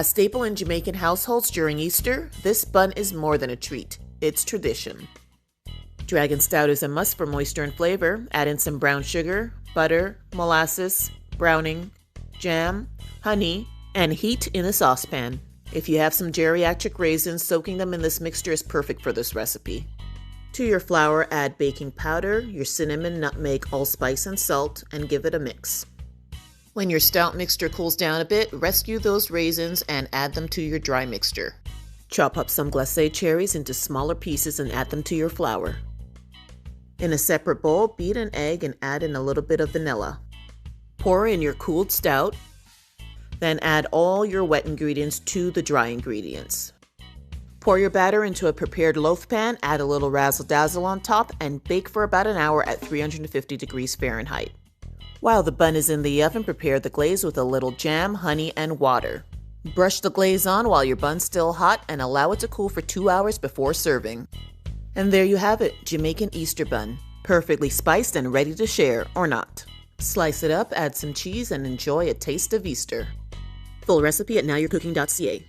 A staple in Jamaican households during Easter, this bun is more than a treat. It's tradition. Dragon stout is a must for moisture and flavor. Add in some brown sugar, butter, molasses, browning, jam, honey, and heat in a saucepan. If you have some geriatric raisins, soaking them in this mixture is perfect for this recipe. To your flour, add baking powder, your cinnamon, nutmeg, allspice, and salt, and give it a mix. When your stout mixture cools down a bit, rescue those raisins and add them to your dry mixture. Chop up some glacé cherries into smaller pieces and add them to your flour. In a separate bowl, beat an egg and add in a little bit of vanilla. Pour in your cooled stout, then add all your wet ingredients to the dry ingredients. Pour your batter into a prepared loaf pan, add a little razzle-dazzle on top, and bake for about an hour at 350 degrees Fahrenheit. While the bun is in the oven, prepare the glaze with a little jam, honey, and water. Brush the glaze on while your bun's still hot and allow it to cool for 2 hours before serving. And there you have it, Jamaican Easter bun. Perfectly spiced and ready to share, or not. Slice it up, add some cheese, and enjoy a taste of Easter. Full recipe at nowyourcooking.ca.